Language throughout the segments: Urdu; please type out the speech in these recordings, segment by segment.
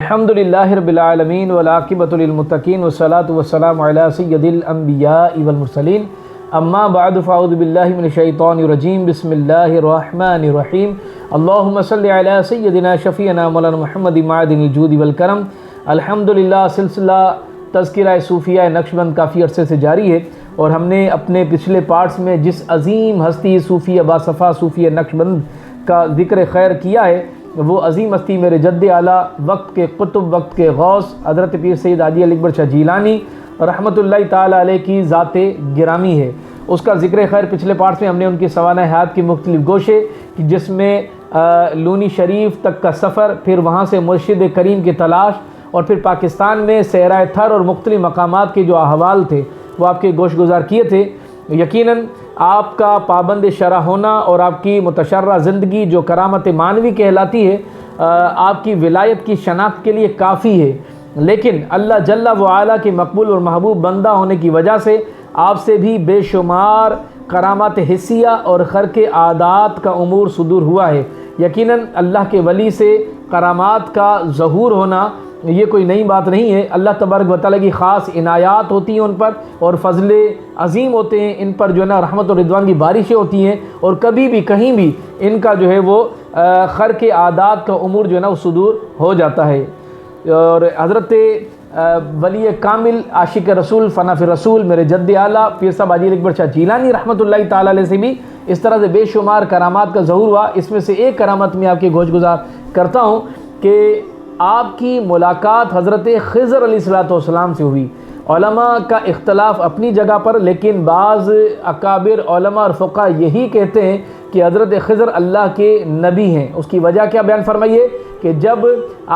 الحمدللہ رب العالمین والعاقبۃ للمتقین والصلاۃ والسلام علی سید الانبیاء والمرسلین اما بعد فاعوذ باللہ من الشیطان الرجیم بسم اللہ الرحمن الرحیم اللہم صلی علی سیدنا شفیعنا مولانا محمد معدن الجود والکرم۔ الحمدللہ سلسلہ تذکرہ صوفیہ نقشبند کافی عرصے سے جاری ہے، اور ہم نے اپنے پچھلے پارٹس میں جس عظیم ہستی صوفیہ باصفا صوفیہ نقشبند کا ذکر خیر کیا ہے، وہ عظیم ہستی میرے جد اعلیٰ وقت کے قطب، وقت کے غوث حضرت پیر سید حاجی علی اکبر شاہ جیلانی رحمۃ اللہ تعالیٰ علیہ کی ذات گرامی ہے۔ اس کا ذکر خیر پچھلے پارٹس میں ہم نے ان کی سوانح حیات کی مختلف گوشے، جس میں لونی شریف تک کا سفر، پھر وہاں سے مرشد کریم کی تلاش، اور پھر پاکستان میں صحرائے تھر اور مختلف مقامات کے جو احوال تھے وہ آپ کے گوش گزار کیے تھے۔ یقیناً آپ کا پابند شرع ہونا اور آپ کی متشرع زندگی جو کرامت معنوی کہلاتی ہے، آپ کی ولایت کی شناخت کے لیے کافی ہے، لیکن اللہ جل وعلا کے مقبول اور محبوب بندہ ہونے کی وجہ سے آپ سے بھی بے شمار کرامات حسیہ اور خرق عادات کا امور صدور ہوا ہے۔ یقیناً اللہ کے ولی سے کرامات کا ظہور ہونا یہ کوئی نئی بات نہیں ہے۔ اللہ تبارک و تعالیٰ کی خاص عنایات ہوتی ہیں ان پر، اور فضل عظیم ہوتے ہیں ان پر، جو ہے نا رحمت و رضوان کی بارشیں ہوتی ہیں، اور کبھی بھی کہیں بھی ان کا جو ہے وہ خرق عادات کا امور جو ہے نا وہ صدور ہو جاتا ہے۔ اور حضرت ولی کامل عاشق رسول فناف رسول میرے جد اعلیٰ پیر صاحب حاجی علی اکبر شاہ جیلانی رحمۃ اللہ تعالیٰ علیہ سے بھی اس طرح سے بے شمار کرامات کا ظہور ہوا۔ اس میں سے ایک کرامت میں آپ کے گوش گزار کرتا ہوں کہ آپ کی ملاقات حضرت خضر علیہ السلام سے ہوئی۔ علماء کا اختلاف اپنی جگہ پر، لیکن بعض اکابر علماء اور فقہ یہی کہتے ہیں کہ حضرت خضر اللہ کے نبی ہیں۔ اس کی وجہ کیا بیان فرمائیے کہ جب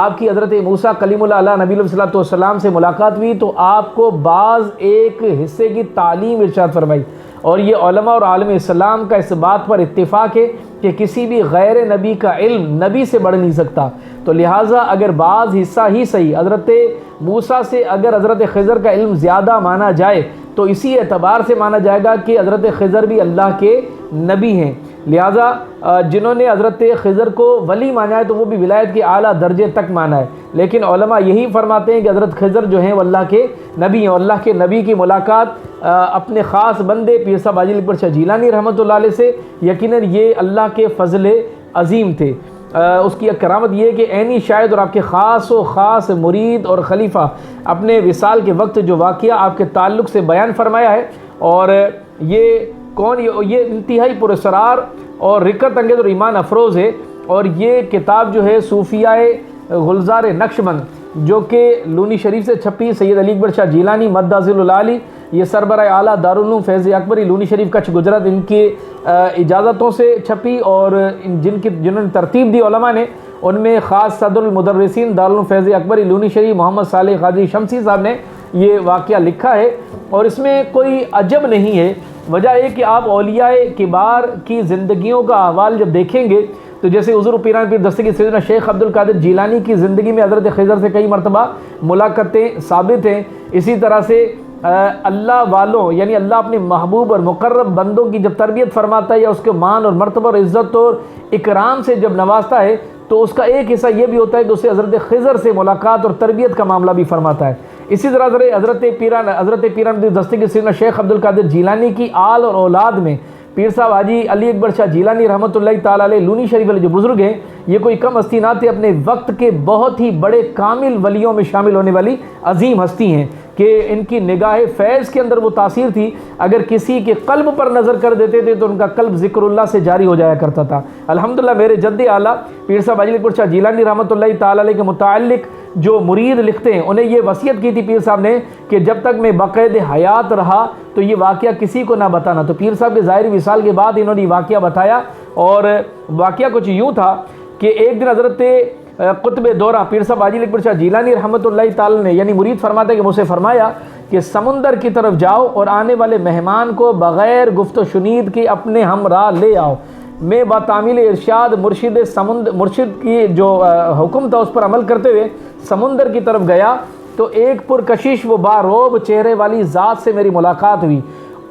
آپ کی حضرت موسیٰ کلیم اللہ علیہ نبی علیہ السلام سے ملاقات ہوئی تو آپ کو بعض ایک حصے کی تعلیم ارشاد فرمائی، اور یہ علماء اور عالم اسلام کا اس بات پر اتفاق ہے کہ کسی بھی غیر نبی کا علم نبی سے بڑھ نہیں سکتا۔ تو لہٰذا اگر بعض حصہ ہی صحیح حضرت موسیٰ سے اگر حضرت خضر کا علم زیادہ مانا جائے تو اسی اعتبار سے مانا جائے گا کہ حضرت خضر بھی اللہ کے نبی ہیں۔ لہٰذا جنہوں نے حضرت خضر کو ولی مانا ہے تو وہ بھی ولایت کے اعلیٰ درجے تک مانا ہے، لیکن علماء یہی فرماتے ہیں کہ حضرت خضر جو ہیں وہ اللہ کے نبی ہیں، اور اللہ کے نبی کی ملاقات اپنے خاص بندے پیر صاحب حاجی علی اکبر شاہ جیلانی رحمۃ اللہ علیہ سے یقیناً یہ اللہ کے فضل عظیم تھے۔ اس کی ایک کرامت یہ ہے کہ عینی شاہد اور آپ کے خاص و خاص مرید اور خلیفہ اپنے وصال کے وقت جو واقعہ آپ کے تعلق سے بیان فرمایا ہے، اور یہ انتہائی پراسرار اور رکت انگیز اور ایمان افروز ہے، اور یہ کتاب جو ہے صوفیہ گلزار نقشبند جو کہ لونی شریف سے چھپی، سید علی اکبر شاہ جیلانی مدہ ذل العالی، یہ سربراہ اعلیٰ دارالعلوم فیض اکبری لونی شریف کچھ گجرات ان کی اجازتوں سے چھپی، اور جنہوں نے ترتیب دی علماء نے، ان میں خاص صدر المدرسین دارالعلوم فیض اکبری لونی شریف محمد صالح قادری شمسی صاحب نے یہ واقعہ لکھا ہے، اور اس میں کوئی عجب نہیں ہے۔ وجہ یہ کہ آپ اولیاء کبار کی زندگیوں کا احوال جب دیکھیں گے تو جیسے حضور پیران پیر دستگیر سیدنا شیخ عبد القادر جیلانی کی زندگی میں حضرت خضر سے کئی مرتبہ ملاقاتیں ثابت ہیں، اسی طرح سے اللہ والوں یعنی اللہ اپنے محبوب اور مقرب بندوں کی جب تربیت فرماتا ہے یا اس کے مان اور مرتبہ اور عزت اور اکرام سے جب نوازتا ہے تو اس کا ایک حصہ یہ بھی ہوتا ہے کہ اسے حضرت خضر سے ملاقات اور تربیت کا معاملہ بھی فرماتا ہے۔ اسی طرح حضرت پیران دستگیر سیدنا شیخ عبد القادر جیلانی کی آل اور اولاد میں پیر صاحب حاجی علی اکبر شاہ جیلانی رحمۃ اللہ تعالیٰ علیہ لونی شریف والے جو بزرگ ہیں، یہ کوئی کم ہستی نہ تھے، اپنے وقت کے بہت ہی بڑے کامل ولیوں میں شامل ہونے والی عظیم ہستی ہیں کہ ان کی نگاہ فیض کے اندر وہ تاثیر تھی، اگر کسی کے قلب پر نظر کر دیتے تھے تو ان کا قلب ذکر اللہ سے جاری ہو جایا کرتا تھا۔ الحمدللہ میرے جد اعلیٰ پیر صاحب حاجی علی اکبر شاہ جیلانی رحمۃ اللہ تعالیٰ علیہ کے متعلق جو مرید لکھتے ہیں انہیں یہ وصیت کی تھی پیر صاحب نے کہ جب تک میں باقید حیات رہا تو یہ واقعہ کسی کو نہ بتانا۔ تو پیر صاحب کے ظاہری وصال کے بعد انہوں نے واقعہ بتایا، اور واقعہ کچھ یوں تھا کہ ایک دن حضرت قطب دورہ پیر صاحب حاجی علی اکبر شاہ جیلانی رحمۃ اللہ تعالیٰ نے یعنی مرید فرماتے ہیں کہ مجھ سے فرمایا کہ سمندر کی طرف جاؤ اور آنے والے مہمان کو بغیر گفت و شنید کے اپنے ہمراہ لے آؤ۔ میں بتعمیل ارشاد مرشد کی جو حکم تھا اس پر عمل کرتے ہوئے سمندر کی طرف گیا تو ایک پرکشش و باروب چہرے والی ذات سے میری ملاقات ہوئی۔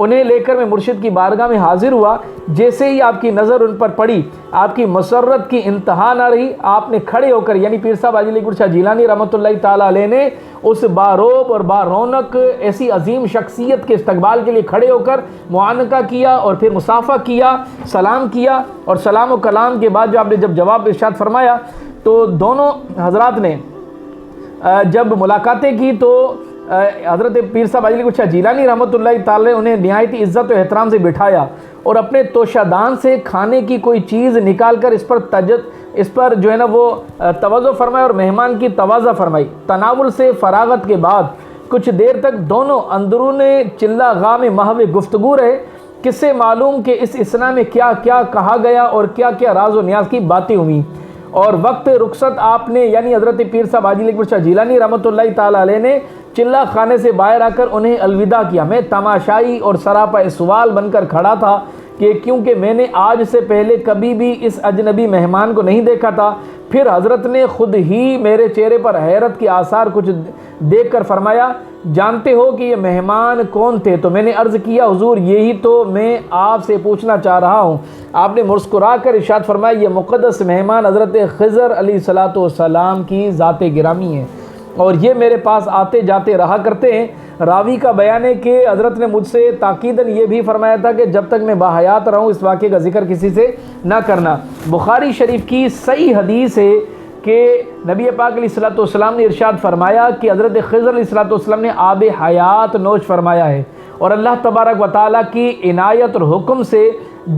انہیں لے کر میں مرشد کی بارگاہ میں حاضر ہوا، جیسے ہی آپ کی نظر ان پر پڑی آپ کی مسرت کی انتہا نہ رہی، آپ نے کھڑے ہو کر یعنی پیر صاحب حاجی علی اکبر شاہ جیلانی رحمۃ اللہ تعالیٰ علیہ نے اس باروب اور بارونق ایسی عظیم شخصیت کے استقبال کے لیے کھڑے ہو کر معانقہ کیا اور پھر مصافحہ کیا، سلام کیا، اور سلام و کلام کے بعد جو آپ نے جب جواب ارشاد فرمایا تو دونوں حضرات نے جب ملاقاتیں کی تو حضرت پیر صاحب حاجی علی اکبر شاہ جیلانی رحمۃ اللہ تعالی انہیں نہایت عزت و احترام سے بٹھایا اور اپنے توشہ دان سے کھانے کی کوئی چیز نکال کر اس پر جو ہے نا وہ توجہ فرمایا اور مہمان کی تواضع فرمائی۔ تناول سے فراغت کے بعد کچھ دیر تک دونوں اندرون چلہ غاہ میں محو گفتگو رہے۔ کس سے معلوم کہ اس اثنا میں کیا کیا کہا گیا اور کیا کیا راز و نیاز کی باتیں ہوئیں، اور وقت رخصت آپ نے یعنی حضرت پیر صاحب حاجی علی اکبر شاہ جیلانی رحمۃ اللہ تعالیٰ علیہ نے چلہ خانے سے باہر آ کر انہیں الوداع کیا۔ میں تماشائی اور سراپا سوال بن کر کھڑا تھا کہ کیونکہ میں نے آج سے پہلے کبھی بھی اس اجنبی مہمان کو نہیں دیکھا تھا۔ پھر حضرت نے خود ہی میرے چہرے پر حیرت کے آثار کچھ دیکھ کر فرمایا، جانتے ہو کہ یہ مہمان کون تھے؟ تو میں نے عرض کیا، حضور یہی تو میں آپ سے پوچھنا چاہ رہا ہوں۔ آپ نے مسکرا کر ارشاد فرمایا، یہ مقدس مہمان حضرت خضر علیہ الصلوۃ والسلام کی ذات گرامی ہے اور یہ میرے پاس آتے جاتے رہا کرتے ہیں۔ راوی کا بیان ہے کہ حضرت نے مجھ سے تاکیداً یہ بھی فرمایا تھا کہ جب تک میں باحیات رہوں اس واقعے کا ذکر کسی سے نہ کرنا۔ بخاری شریف کی صحیح حدیث ہے کہ نبی پاک علیہ الصلوۃ والسلام نے ارشاد فرمایا کہ حضرت خضر علیہ الصلوۃ والسلام نے آب حیات نوش فرمایا ہے، اور اللہ تبارک و تعالیٰ کی عنایت اور حکم سے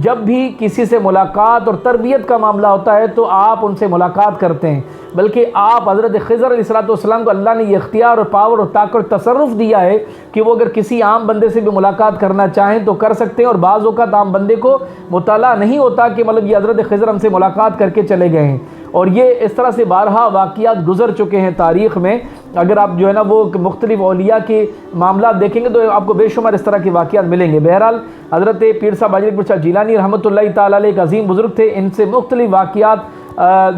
جب بھی کسی سے ملاقات اور تربیت کا معاملہ ہوتا ہے تو آپ ان سے ملاقات کرتے ہیں، بلکہ آپ حضرت خضر علیہ الصلوۃ والسلام کو اللہ نے یہ اختیار اور پاور اور طاقت اور تصرف دیا ہے کہ وہ اگر کسی عام بندے سے بھی ملاقات کرنا چاہیں تو کر سکتے ہیں، اور بعض اوقات عام بندے کو مطالعہ نہیں ہوتا کہ مطلب یہ حضرت خضر ہم سے ملاقات کر کے چلے گئے ہیں، اور یہ اس طرح سے بارہا واقعات گزر چکے ہیں تاریخ میں۔ اگر آپ جو ہے نا وہ مختلف اولیاء کے معاملات دیکھیں گے تو آپ کو بے شمار اس طرح کے واقعات ملیں گے۔ بہرحال حضرت پیر صاحب حاجی علی اکبر شاہ جیلانی رحمۃ اللہ تعالیٰ علیہ ایک عظیم بزرگ تھے، ان سے مختلف واقعات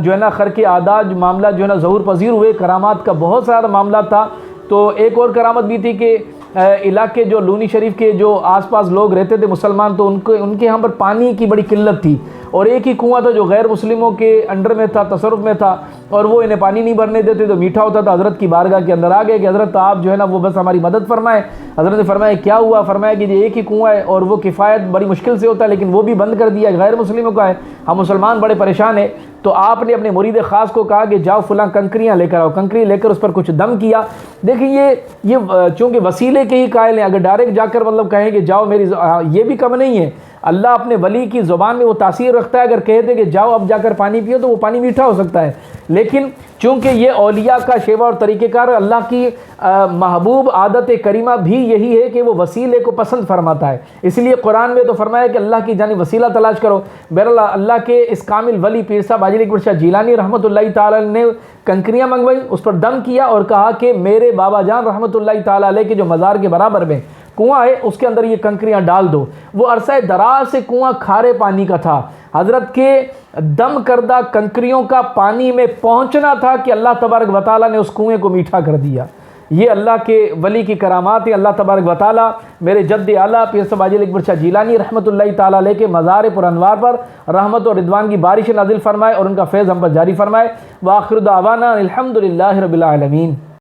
جو ہے نا خرق عادات معاملہ جو ہے نا ظہور پذیر ہوئے، کرامات کا بہت سارا معاملہ تھا۔ تو ایک اور کرامت بھی تھی کہ علاقے جو لونی شریف کے جو آس پاس لوگ رہتے تھے مسلمان، تو ان کے یہاں پر پانی کی بڑی قلت تھی، اور ایک ہی کنواں تھا جو غیر مسلموں کے انڈر میں تھا، تصرف میں تھا، اور وہ انہیں پانی نہیں بھرنے دیتے تو میٹھا ہوتا تھا۔ حضرت کی بارگاہ کے اندر آ گئے کہ حضرت آپ جو ہے نا وہ بس ہماری مدد فرمائیں۔ حضرت نے فرمایا کیا ہوا؟ فرمایا کہ یہ ایک ہی کنواں ہے اور وہ کفایت بڑی مشکل سے ہوتا ہے، لیکن وہ بھی بند کر دیا، غیر مسلموں کا ہے، ہم مسلمان بڑے پریشان ہیں۔ تو آپ نے اپنے مرید خاص کو کہا کہ جاؤ فلاں کنکریاں لے کر آؤ، کنکری لے کر اس پر کچھ دم کیا۔ دیکھیں یہ چونکہ وسیلے کے ہی قائل ہیں، اگر ڈائریکٹ جا کر مطلب کہیں کہ جاؤ میری یہ بھی کم نہیں ہے۔ اللہ اپنے ولی کی زبان میں وہ تاثیر رکھتا ہے، اگر کہہ دے کہ جاؤ اب جا کر پانی پیو تو وہ پانی میٹھا ہو سکتا ہے، لیکن چونکہ یہ اولیاء کا شیوا اور طریقہ کار، اللہ کی محبوب عادت کریمہ بھی یہی ہے کہ وہ وسیلے کو پسند فرماتا ہے، اس لیے قرآن میں تو فرمایا کہ اللہ کی جانب وسیلہ تلاش کرو۔ بہرحال اللہ کے اس کامل ولی پیر صاحب حاجی علی اکبر شاہ جیلانی رحمۃ اللہ تعالیٰ نے کنکریاں منگوائی، اس پر دم کیا اور کہا کہ میرے بابا جان رحمۃ اللہ تعالیٰ علیہ کے جو مزار کے برابر میں کنواں ہے اس کے اندر یہ کنکریاں ڈال دو۔ وہ عرصہ دراز سے کنواں کھارے پانی کا تھا، حضرت کے دم کردہ کنکریوں کا پانی میں پہنچنا تھا کہ اللہ تبارک و تعالیٰ نے اس کنویں کو میٹھا کر دیا۔ یہ اللہ کے ولی کی کرامات ہیں۔ اللہ تبارک و تعالیٰ میرے جد اعلیٰ پیر صاحب حاجی علی اکبر شاہ جیلانی رحمۃ اللہ تعالیٰ علیہ کے مزار پر انوار پر رحمت اور رضوان کی بارش نازل فرمائے اور ان کا فیض ہم پر جاری فرمائے۔ وآخر دعوانا الحمد للہ رب العالمین۔